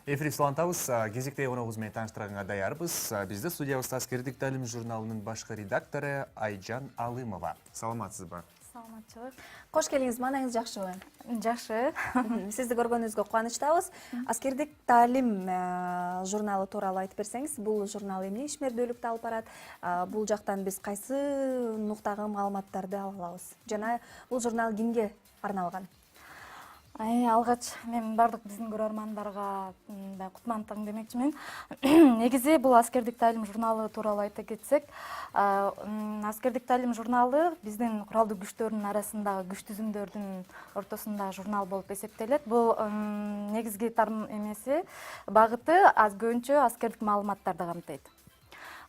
Эфир сылантабыз, кезекте коногубуз менен тааныштырганга даярбыз. Бизде студиябызда аскердик таалим журналынын башкы редактору Айжан Алымова. Саламатсызбы? Саламатчылык. Кош келиңиз, маанаңыз жакшыбы? Жакшы. Сизди көргөнүбүзгө кубанычтабыз. Аскердик таалим журналы тууралуу айтып берсеңиз, бул журнал эмне ишмердүүлүктү алып барат? Бул жактан биз кайсы нуктагы маалыматтарды ала алабыз? Жана бул журнал кимге арналган? Алгач мен бардык биздин көрөрмандарга кутмандык демекчимин. Негизи бул аскердик таалим журналы тууралуу айта кетсек, аскердик таалим журналы биздин куралдуу күчтөрдүн арасындагы күч түзүмдөрдүн ортосунда журнал болуп эсептелет. Бул негизги эмеси багыты көбүнчө аскердик маалыматтарды камтыйт.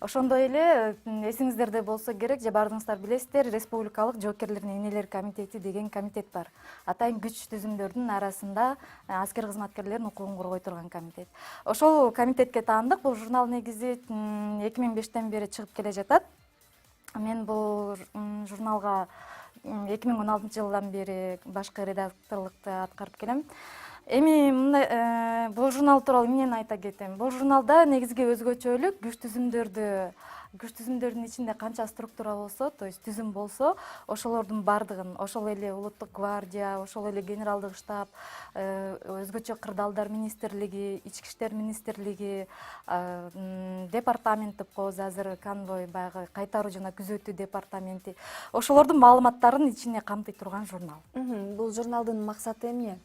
Ошондой эле эсиңиздерде болсо керек, же бардыгыңыздар билесиздер, Республикалык жоокерлердин энелер комитети деген комитет бар. Атайын күч түзүмдөрдүн арасында аскер кызматкерлердин укугун коргой турган комитет. Ошол комитетке таандык. Бул журнал негизи 2005-тен бери чыгып келе жатат. Мен бул журналга 2016-жылдан бери башкы редакторлукту аткарып келем. Эми бул журнал тууралуу эмнени айта кетем? Бул журналда негизги өзгөчөлүк күч түзүмдөрдүн ичинде канча структура болсо, то есть түзүм болсо, ошолордун бардыгын, ошол эле улуттук гвардия, ошол эле генералдык штаб, өзгөчө кырдаалдар министрлиги, ички иштер министрлиги, департамент деп коебуз азыр, конвой, баягы кайтаруу жана күзөтүү департаменти, ошолордун маалыматтарын ичине камтый турган журнал. Бул журналдын максаты эмне?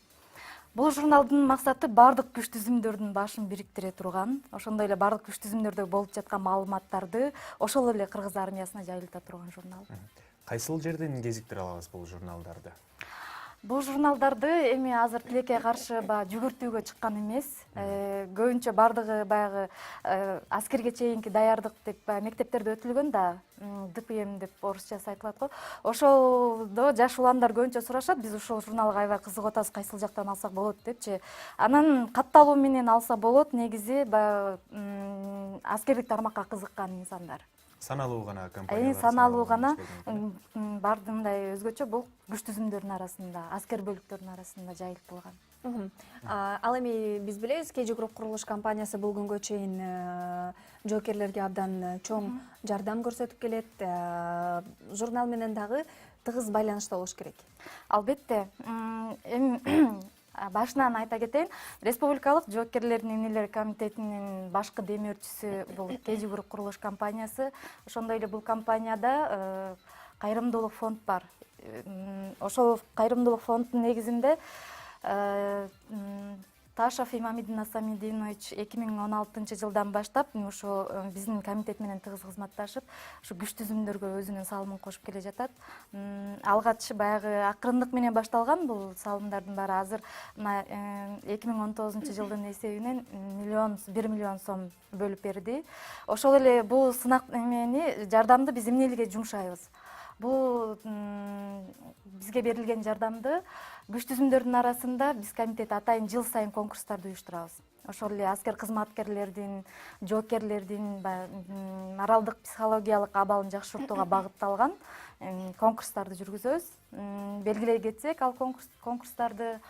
Бул журналдын максаты бардык күч түзүмдөрдүн башын бириктире турган, ошондой эле бардык күч түзүмдөрдө болуп жаткан маалыматтарды ошол эле кыргыз армиясына жайылта турган журнал. Кайсыл жерден кезиктире алабыз бул журналдарды? Бул журналдарды эми азыр тилекке каршы жүгүртүүгө чыккан эмес. Көбүнчө бардыгы баягы аскерге чейинки даярдык деп мектептерде өтүлгөн да, ДПМ деп орусчасы айтылат го. Ошолдо жаш уландар көбүнчө сурашат, биз ушул журналга аябай кызыгып атабыз, кайсыл жактан алсак болот депчи. Анан катталуу менен алса болот, негизи аскердик тармакка кызыккан инсандар. Саналуу гана компаниялар. Саналуу гана бардындай өзгөчө бул күч түзүмдөрдүн арасында, аскер бөлүктөрдүн арасында жайылтылган. Ал эми биз билебиз, KG Group курулуш компаниясы бул күнгө чейин жоокерлерге абдан чоң жардам көрсөтүп келет. Журнал менен дагы тыгыз байланышта болуш керек. Албетте. Башынан айта кетейин, Республикалык жоокерлердин энелери комитетинин башкы демөөрчүсү бул KG Group курулуш компаниясы. Ошондой эле бул компанияда кайрымдуулук фонд бар. Ошол кайрымдуулук фонддун негизинде Ташев Имамидин Асамидинович 2016-жылдан баштап ошо биздин комитет менен тыгыз кызматташып, ушу күч түзүмдөргө өзүнүн салымын кошуп келе жатат. Алгач баягы акырындык менен башталган бул салымдардын баары азыр 2019-жылдын эсебинен 1 миллион сом бөлүп берди. Ошол эле бул сынак жардамды биз эмнелерге жумшайбыз? Бул бизге берилген жардамды күч түзүмдөрдүн арасында биз комитет атайын жыл сайын конкурстарды уюштурабыз. Ошол эле аскер кызматкерлердин, жоокерлердин моралдык психологиялык абалын жакшыртууга багытталган конкурстарды жүргүзөбүз. Белгилей кетсек, ал конкурстарды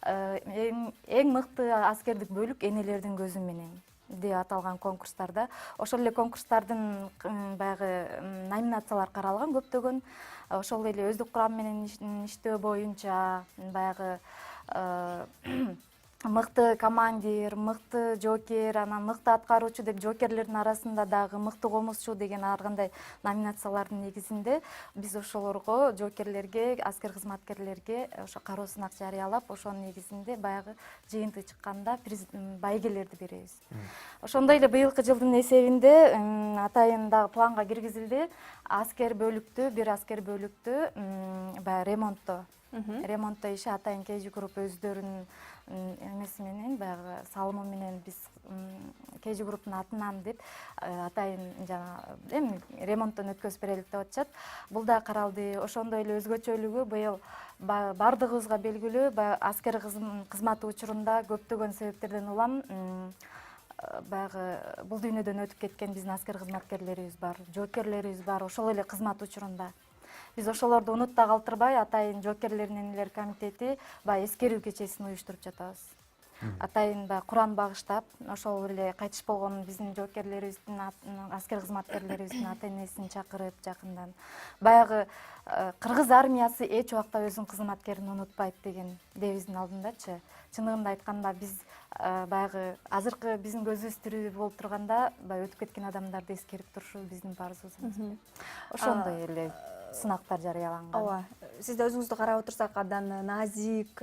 эң мыкты аскердик бөлүк энелердин көзү менен деп аталган конкурстарда. Ошол эле конкурстардын баягы номинациялар каралган көптөгөн. Ошол эле өздүк курам менен иштөө боюнча баягы мыкты командир, мыкты жоокер, анан мыкты аткаруучу деп жоокерлердин арасында дагы мыкты комузчу деген ар кандай номинациялардын негизинде биз ошолорго, жоокерлерге, аскер кызматкерлерге ошо кароо сынак жарыялап, ошонун негизинде баягы жыйынтыгы чыкканда байгелерди беребиз. Ошондой эле быйылкы жылдын эсебинде атайын дагы планга киргизилди. Бир аскер бөлүктү ремонтто иши атайын KG Group өздөрүнүн эмеси менен баягы салымы менен биз KG Group'тун атынан деп атайын жана эми ремонттон өткөзүп берелик деп атышат. Бул да каралды. Ошондой эле өзгөчөлүгү быйыл бардыгыбызга белгилүү аскер кызматы учурунда көптөгөн себептерден улам баягы бул дүйнөдөн өтүп кеткен биздин аскер кызматкерлерибиз бар, жоокерлерибиз бар, ошол эле кызмат учурунда. Биз ошолорду унутта калтырбай, атайын жоокерлердин энелер комитети эскерүү кечесин уюштуруп жатабыз. атайын баягы Куран багыштап, ошол эле кайтыш болгон биздин жоокерлерибиздин, аскер кызматкерлерибиздин ата энесин чакырып жакындан баягы кыргыз армиясы эч убакта өзүнүн кызматкерин унутпайт деген девиздин алдындачы. Чындыгында айтканда биз баягы азыркы биздин көзүбүз тирүү болуп турганда баягы өтүп кеткен адамдарды эскерип турушу биздин парызыбыз. Ошондой эле сынактар жарыяланган. Ооба, сиз да өзүңүздү карап отурсак абдан назик,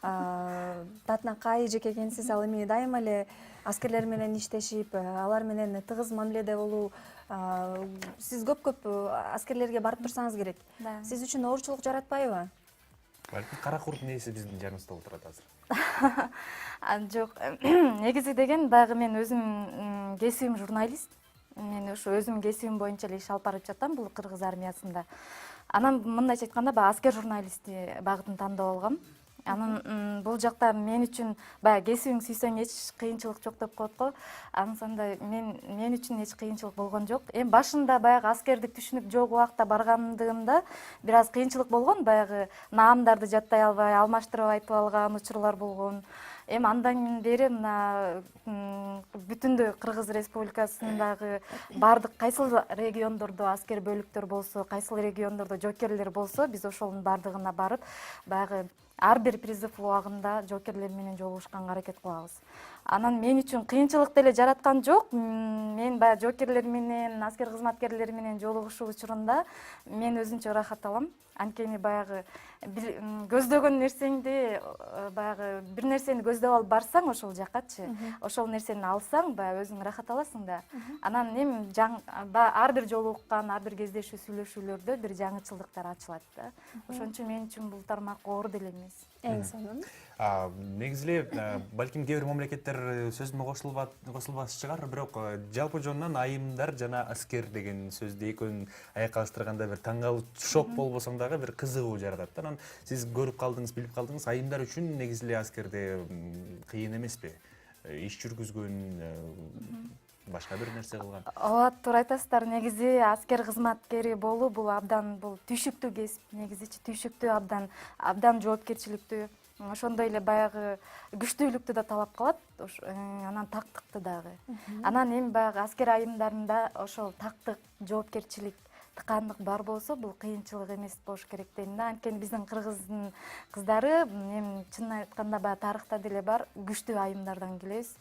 татынакай эжек экенсиз. Ал эми дайыма эле аскерлер менен иштешип, алар менен тыгыз мамиледе болуу, сиз көп аскерлерге барып турсаңыз керек. Сиз үчүн оорчулук жаратпайбы? Балким кара курт нээси биздин жаныбызда отурат азыр. Жок, негизи деген баягы мен өзүм кесибим журналист. Мен ошо өзүм кесибим боюнча эле иш алып барып жатам бул кыргыз армиясында. Анан мындайча айтканда баягы аскер журналисти багытын тандап алгам. Анан бул жакта мен үчүн баягы кесибиң сүйсөң эч кыйынчылык жок деп коет го. Ансандай мен үчүн эч кыйынчылык болгон жок. Эми башында баягы аскердик түшүнүп жок убакта баргандыгымда бир аз кыйынчылык болгон, баягы наамдарды жаттай албай, алмаштырып айтып алган учурлар болгон. Эми андан бери мына бүтүндөй Кыргыз Республикасындагы бардык кайсыл региондордо аскер бөлүктөр болсо, кайсыл региондордо жоокерлер болсо, биз ошонун бардыгына барып, баягы ар бир призыв убагында жоокерлер менен жолугушканга аракет кылабыз. Анан мен үчүн кыйынчылык деле жараткан жок. Мен баягы жоокерлер менен, аскер кызматкерлери менен жолугушуу учурунда мен өзүнчө ырахат алам. Анткени баягы көздөгөн нерсеңди, баягы бир нерсени көздөп алып барсаң ошол жаккачы, ошол нерсени алсаң, баягы өзүң ырахат аласың да. Анан эми ар бир жолугушкан, ар бир кездешүү, сүйлөшүүлөрдө бир жаңычылдыктар ачылат да. Ошон үчүн мен үчүн бул тармак оор деле эмес. Эң сонун. Негизи эле балким кээ бир мамлекеттер сөзүмө кошулбас чыгар, бирок жалпы жонунан айымдар жана аскер деген сөздү экөөнүн айкалыштырганда бир таң калуу, шок болбосоң дагы бир кызыгуу жаратат. Анан сиз көрүп калдыңыз, билип калдыңыз, айымдар үчүн негизи эле аскерде кыйын эмеспи? Иш жүргүзгөн, башка бир нерсе кылган. Ооба, туура айтасыздар. Негизи аскер кызматкери болуу бул абдан түйшүктүү кесип, негизичи түйшүктүү, абдан жоопкерчиликтүү. Ошондой эле баягы күчтүүлүктү да талап кылат, анан тактыкты дагы. Анан эми баягы аскер айымдарында ошол тактык, жоопкерчилик, тыкандык бар болсо, бул кыйынчылык эмес болуш керек дейм да. Анткени биздин кыргыздын кыздары, эми чынын айтканда баягы тарыхта деле бар, күчтүү айымдардан келебиз.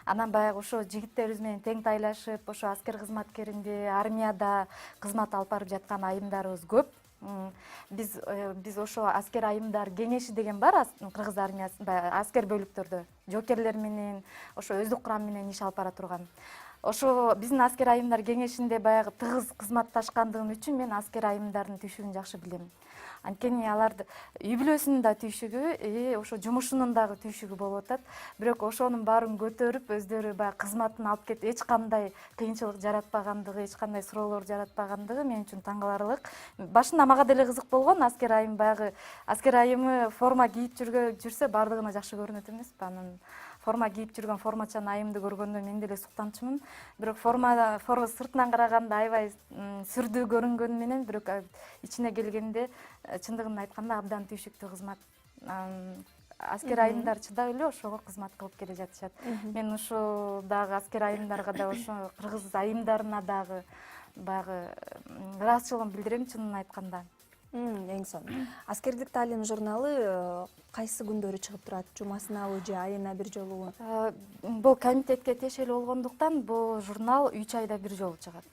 Анан баягы ошо жигиттерибиз менен тең тайлашып, ошо аскер кызматкеринде, армияда кызмат алып барып жаткан айымдарыбыз көп. Биз ошо аскер айымдар кеңеши деген бар Кыргыз армиясында, аскер бөлүктөрдө жоокерлер менен, ошо өздүк курам менен иш алып бара турган. Ошо биздин аскер айымдар кеңешинде баягы тыгыз кызматташкандыгым үчүн мен аскер айымдардын түйшүгүн жакшы билем. Анткени аларды үй бүлөсүнүн да түйшүгү, ошо жумушунун дагы түйшүгү болуп атат. Бирок ошонун баарын көтөрүп, өздөрү баягы кызматын алып кетип, эч кандай кыйынчылык жаратпагандыгы, эч кандай суроолор жаратпагандыгы мен үчүн таң каларлык. Башында мага деле кызык болгон, аскер айым баягы аскер айымы форма кийип жүрсө бардыгына жакшы көрүнөт эмеспи? Анан форма кийип жүргөн формачан айымды көргөндө мен деле суктанчумун. Бирок форма сыртынан караганда аябай сүрдүү көрүнгөнү менен, бирок ичине келгенде чындыгын айтканда абдан түйшүктүү кызмат. Аскер айымдар чыдап эле ошого кызмат кылып келе жатышат. Мен ошо дагы аскер айымдарга да, ошо кыргыз айымдарына дагы баягы ыраазычылыгымды билдирем чынын айтканда. Эң сонун. Аскердик таалим журналы кайсы күндөрү чыгып турат? Жумасынабы же айына бир жолубу? Бул комитетке тиешелүү болгондуктан бул журнал 3 айда бир жолу чыгат.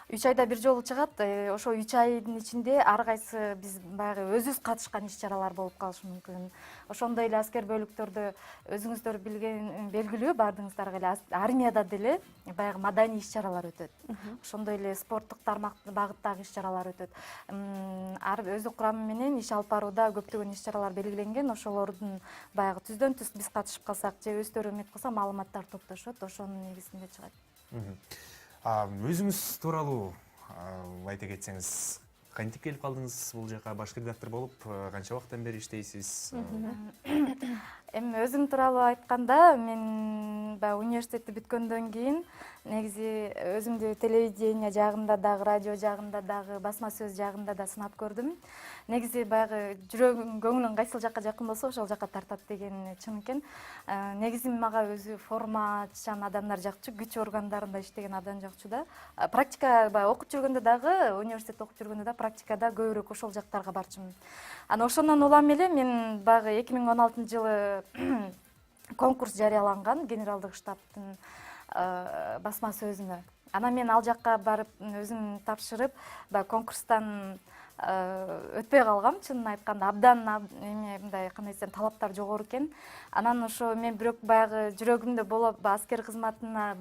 3 айда бир жолу чыгат. Ошо 3 айдын ичинде ар кайсы биз баягы өзүбүз катышкан иш-чаралар болуп калышы мүмкүн. Ошондой эле аскер бөлүктөрдө өзүңүздөр белгилүү бардыгыңыздарга эле армияда деле баягы маданий иш-чаралар өтөт. Ошондой эле спорттук багыттагы иш-чаралар өтөт. Өздүк курамы менен иш алып барууда көптөгөн иш-чаралар белгиленген. Ошолордун баягы түздөн түз биз катышып калсак же өздөрү эмет кылса маалыматтар топтошот. Ошонун негизинде чыгат. Өзүңүз тууралуу айта кетсеңиз, кантип келип калдыңыз бул жака? Башкы редактор болуп канча убакыттан бери иштейсиз? Эми өзүм тууралуу айтканда, мен баягы университетти бүткөндөн кийин негизи өзүмдү телевидение жагында дагы, радио жагында дагы, басма сөз жагында да сынап көрдүм. Негизи баягы жүрөгүм, көңүлүм кайсыл жакка жакын болсо ошол жакка тартат деген чын экен. Негизи мага өзү формачан адамдар жакчу, күч органдарында иштеген адам жакчу да. Практика баягы окуп жүргөндө дагы, университетте окуп жүргөндө да практикада көбүрөөк ошол жактарга барчумун. Анан ошондон улам эле мен баягы 2016-жылы конкурс жарыяланган генералдык штабтын басма сөзүнө. Анан мен ал жакка барып өзүм тапшырып, баягы конкурстан өтпөй калгам, чынын айтканда абдан эме мындай кандай десем талаптар жогору экен. Анан ошо мен бирок баягы жүрөгүмдө болуп аскер кызматына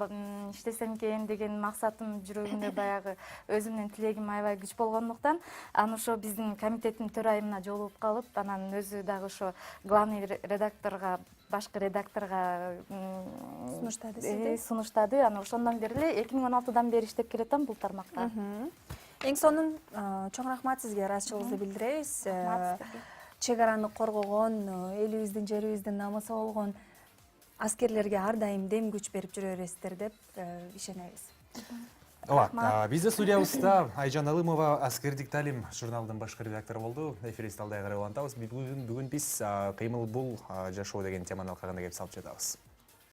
иштесем экен деген максатым жүрөгүмдө баягы өзүмдүн тилегим аябай күч болгондуктан, анан ошо биздин комитеттин төрайымына жолугуп калып, анан өзү дагы ошо главный редакторго, башкы редакторго сунуштады. Анан ошондон бери эле 2016-дан бери иштеп келатам бул тармакта. Эң сонун чоң рахмат сизге, ыраазычылыгыбызды билдиребиз. Чек араны коргогон, элибиздин, жерибиздин намысы болгон аскерлерге ар дайым дем күч берип жүрө бересиздер деп ишенебиз. Ооба, бизде студиябызда Айжан Алымова, Аскердик таалим журналдын башкы редактору болду. Эфирибизди алдай карай улантабыз. Бүгүн биз кыймыл бул жашоо деген теманы алкагында кеп салып жатабыз.